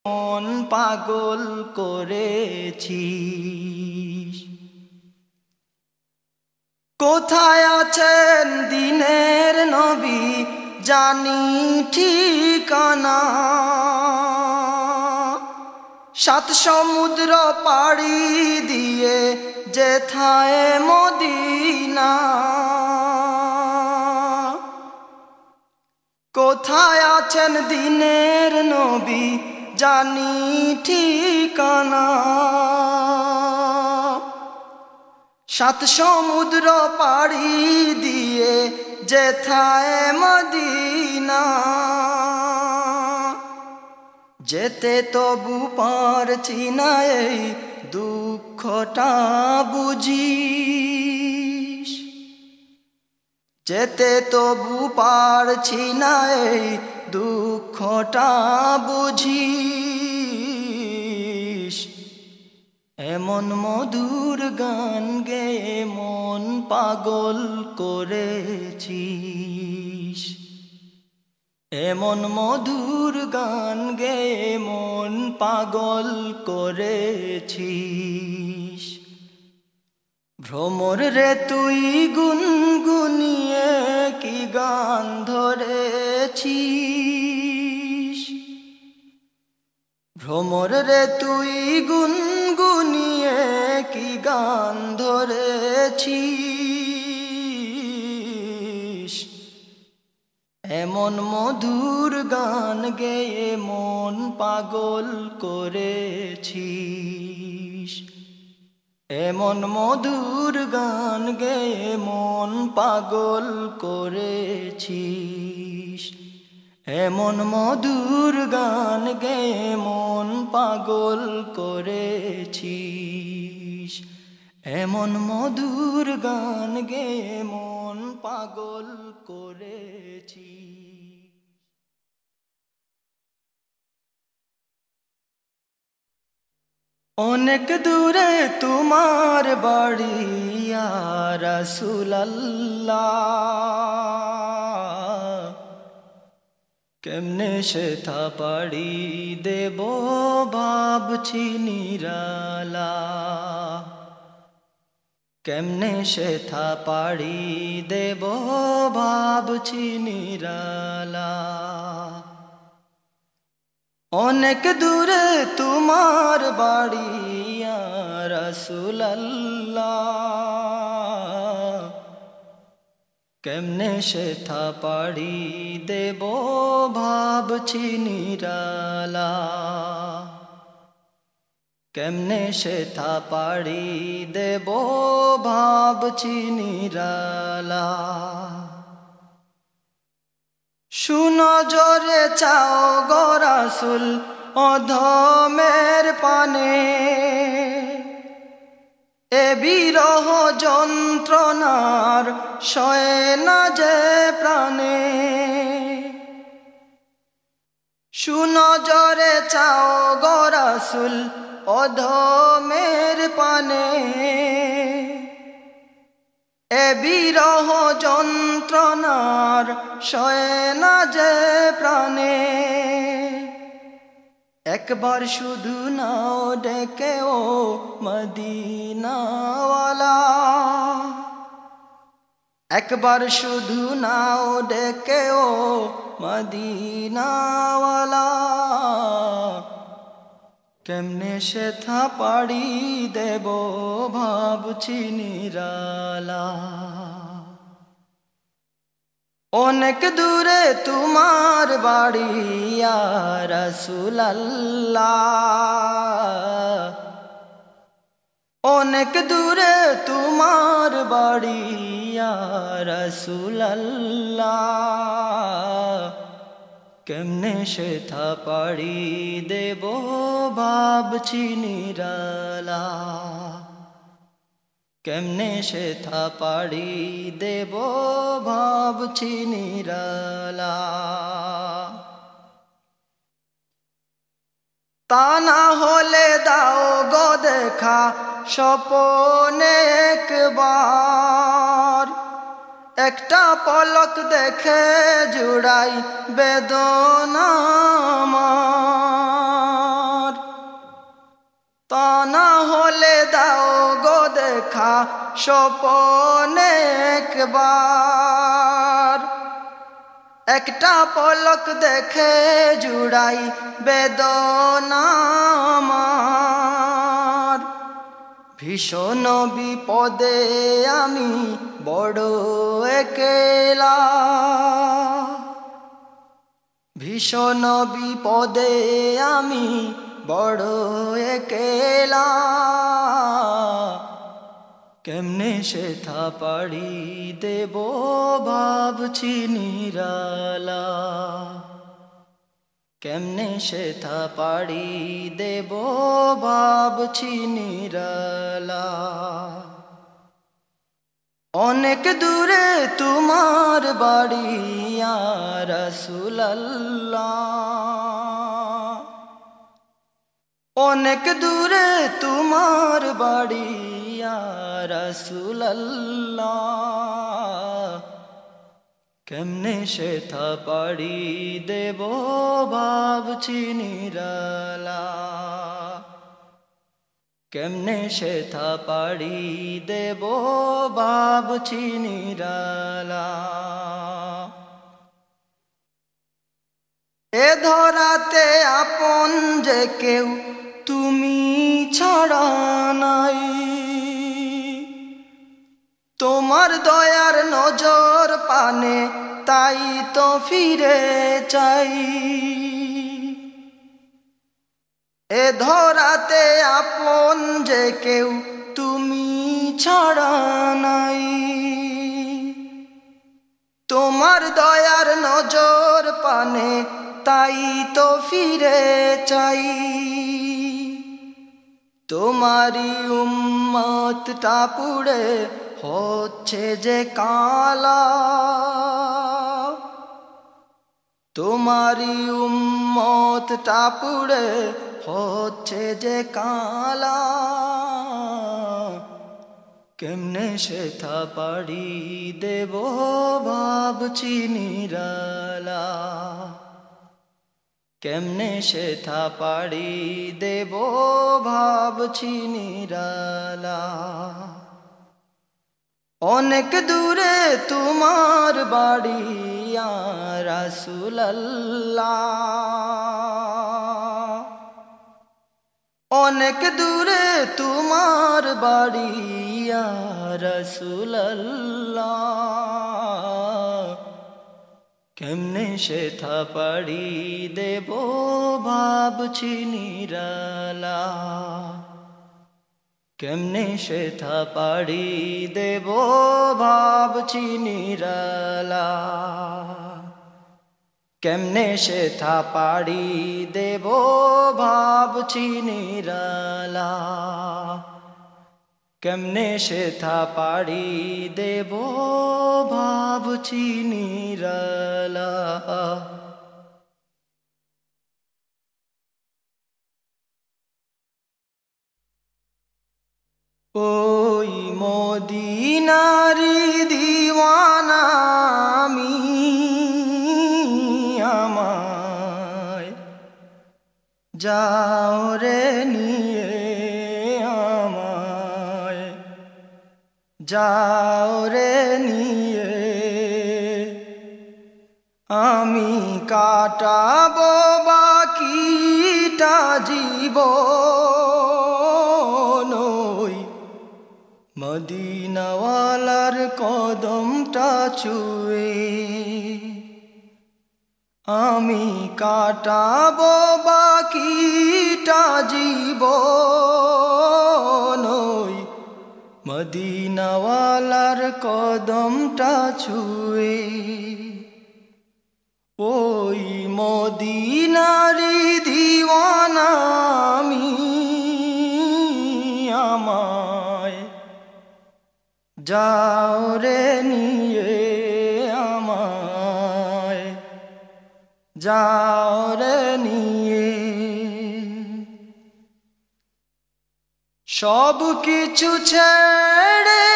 মন পাগল করেছিস। কোথায় আছেন দিনের নবী জানি ঠিকানা, সাত সমুদ্র পাড়ি দিয়ে যেথায় মদিনা। কোথায় আছেন দিনের নবী জানি ঠিকানা, সাত সমুদ্র পাড়ি দিয়ে যেথায় মদিনা। যেতে তবু পারছি না এই দুঃখটা বুঝিস, যেতে তবু পারছি না এই দুঃখটা বুঝিস। এমন মধুর গান গেয়ে মন পাগল করেছিস, এমন মধুর গান গেয়ে মন পাগল করেছিস। ভ্রমর রে তুই গুনগুনিয়ে কি গান ধরেছিস, ভ্রমর রে তুই গুনগুনিয়ে কি গান ধরেছিস। এমন মধুর গান গেয়ে মন পাগল করেছিস, এমন মধুর গান গেয়ে মন পাগল করেছিস। এমন মধুর গান গেয়ে মন পাগল করেছিস, এমন মধুর গান গেয়ে মন পাগল করেছিস। অনেক দূরে তোমার বাড়ি ইয়া রাসূলুল্লাহ, কেমনে সেথা পাড়ি দেব ভাবছি নিরালা, কেমনে সেথা পাড়ি দেব ভাবছি নিরালা। অনেক দূরে তোমার বাড়ি ইয়া রাসূলুল্লাহ, কেমনে সেথা পাড়ি দেব ভাবছি নিরালা, কেমনে সেথা পাড়ি দেব ভাবছি নিরালা। সুনজরে চাও গো রাসূল অধমের পানে, এ বিরহ যন্ত্রণার সয়ে না যে প্রাণে। সুনজরে চাও গো রাসূল অধমের পানে, এ বিরহ যন্ত্রণার সয়ে না যে প্রাণে। একবার শুধু নাও ডেকে ও মদিনাওয়ালা, একবার শুধু নাও ডেকে ও মদিনাওয়ালা, কেমনে সেথা পাড়ি দেব ভাবছি নিরালা। অনেক দূরে তোমার বাড়ি ইয়া রাসূলুল্লাহ, অনেক দূরে তোমার বাড়ি ইয়া রাসূলুল্লাহ, কেমনে সেথা পাড়ি দেব ভাবছি নিরালা, কেমনে সেথা পাড়ি দেব ভাবছি নিরালা। তা না হলে দাও গো দেখা স্বপনে একবার, একটা পলক দেখে জুড়াই বেদনা আমার। না হলে দাও গো দেখা স্বপনে একবার, একটা পলক দেখে জুড়াই বেদনা আমার। ভীষণ বিপদে আমি বড় একলা, ভীষণ বিপদে আমি বড় একলা, কেমনে সেথা পাড়ি দেব ভাবছি নিরালা, কেমনে সেথা পাড়ি দেব ভাবছি নিরালা। অনেক দূরে তোমার বাড়ি ইয়া রাসূলুল্লাহ, অনেক দূরে তোমার বাড়ি ইয়া রাসূলুল্লাহ, কেমনে সেথা পাড়ি দেব ভাবছি নিরালা, কেমনে সেথা পাড়ি দেব ভাবছি নিরালা। এ ধরাতে আপন যে কেউ তুমি ছাড়া নাই, তোমার দয়ার নজর পানে তাই তো ফিরে চাই। এ ধরাতে আপন যে কেউ তুমি ছাড়া নাই, তোমার দয়ার নজর পানে তাই তো ফিরে চাই। তোমারি উম্মতটা পুড়ে হচ্ছে যে কালা, তোমারি উম্মতটা পুড়ে হচ্ছে যে কালা, কেমনে সেথা পাড়ি দেব ভাবছি নিরালা, কেমনে সেথা পাড়ি দেব ভাবছি নিরালা। অনেক দূরে তোমার বাড়ি ইয়া রাসূলুল্লাহ, অনেক দূরে তোমার বাড়ি ইয়া রাসূলুল্লাহ, কেমনে সেথা পাড়ি দেব ভাবছি নিরালা, কেমনে সেথা পাড়ি দেব ভাবছি নিরালা, কেমনে সেথা পাড়ি দেব ভাবছি নিরালা, কেমনে সেথা পাড়ি দেব ভাবছি নিরালা। ওই মদিনারি দিওয়ানা আমি, আমায় যাও রে নিয়ে, আমায় যাও রে নিয়ে, আমি কাটাবো বাকিটা জীবন ওই মদিনাওয়ালার কদমটা ছুঁয়ে। আমি কাটাবো বাকিটা জীবন ওই মদিনাওয়ালার কদমটা ছুঁয়ে। ওই মদিনারি দিওয়ানা আমি, আমায় যাও রে নিয়ে, আমায় যাও রে নিয়ে। সব কিছু ছেড়ে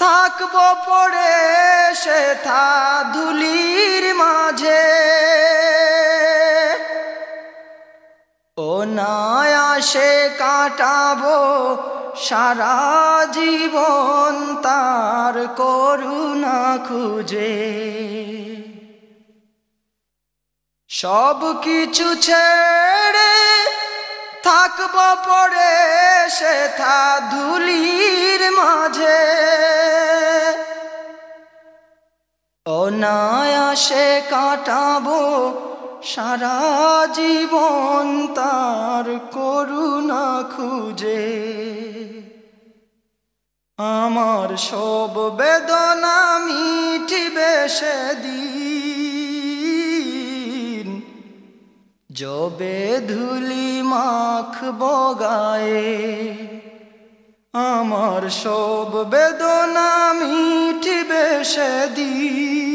থাকবো পড়ে সেথা ধুলির মাঝে, ও নায়াসে কাটাবো সারা জীবন তার করুণা খুঁজে। সব কিছু ছেড়ে থাকব পড়ে সেথা ধুলির মাঝে। অনায়াসে কাটাবো সারা জীবন তার করুণা খুঁজে। আমার সব বেদনা মিটিবে সেদিন, যবে ধুলি মাখবো গায়ে। আমার সব বেদনা মিটিবে সেদিন,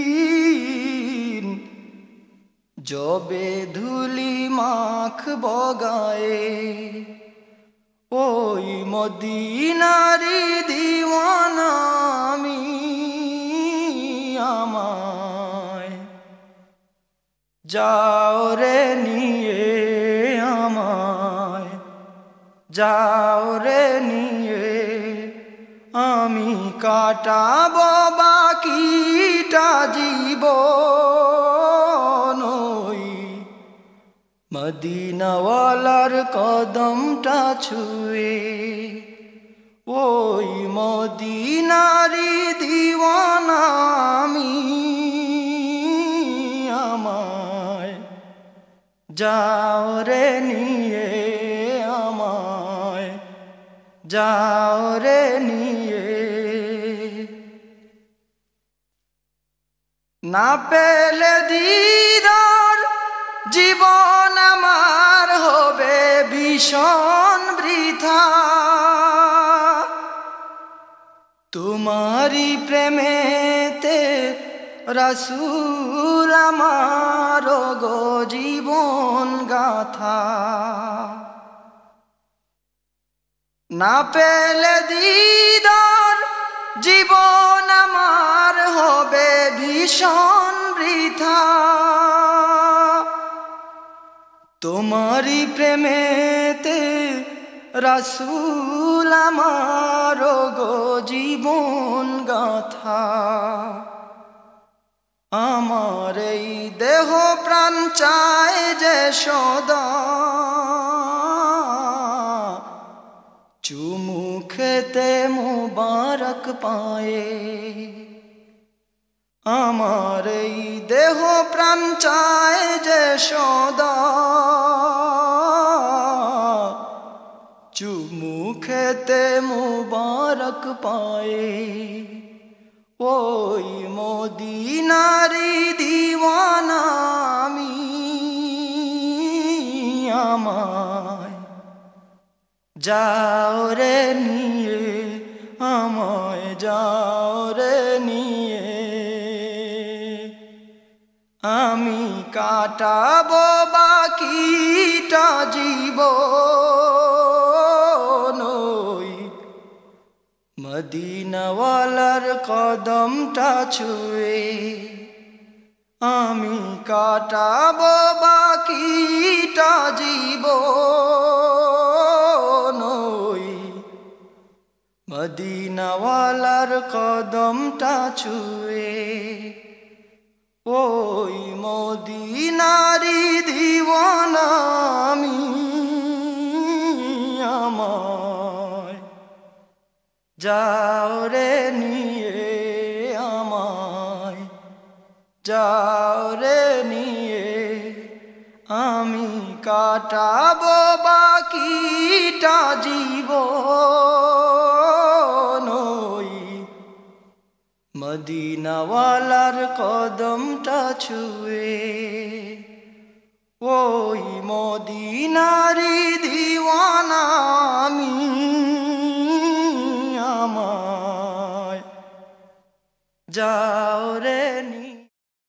যবে ধুলি মাখবো গায়ে। ওই মদিনারি দিওয়ানা আমি, আমায় যাও রে নিয়ে, আমায় যাও রে নিয়ে। আমি কাটাবো বাকিটা জীবন ওই মদিনাওয়ালার কদমটা ছুঁয়ে। ওই মদিনারি দিওয়ানা আমি, আমায় যাও রে নিয়ে, আমায় যাও রে নিয়ে। না পেলে দিদার জীবন আমার হবে ভীষণ বৃথা। তোমারি প্রেমেতে রাসূল আমার গো জীবন গাথা। না পেলে দিদার জীবন আমার হবে ভীষণ বৃথা। তোমারি প্রেমেতে রাসূল আমার গো জীবন গাথা। আমার এই দেহ প্রাণ চায় যে সদা চুমু খেতে মুবারক পায়ে। আমার এই দেহ প্রাণ চায় যে সদা চুমু খেতে মুবারক পায়ে। ওই মদিনারি দিওয়ানা আমি, আমায় যাও রে নিয়ে, আমায় যাও রে নিয়ে। আমি কাটাবো বাকিটা জীবন ওই মদিনাওয়ালার কদমটা ছুঁয়ে। আমি কাটাবো বাকিটা জীবন ওই মদিনাওয়ালার কদমটা ছুঁয়ে। ওই মদিনারি দিওয়ানা আমি, আমায় যাও রে নিয়ে, আমায় যাও রে নিয়ে। আমি কাটাবো বাকিটা জীবন ওই মদিনাওয়ালার কদমটা ছুঁয়ে। ওই মদিনারি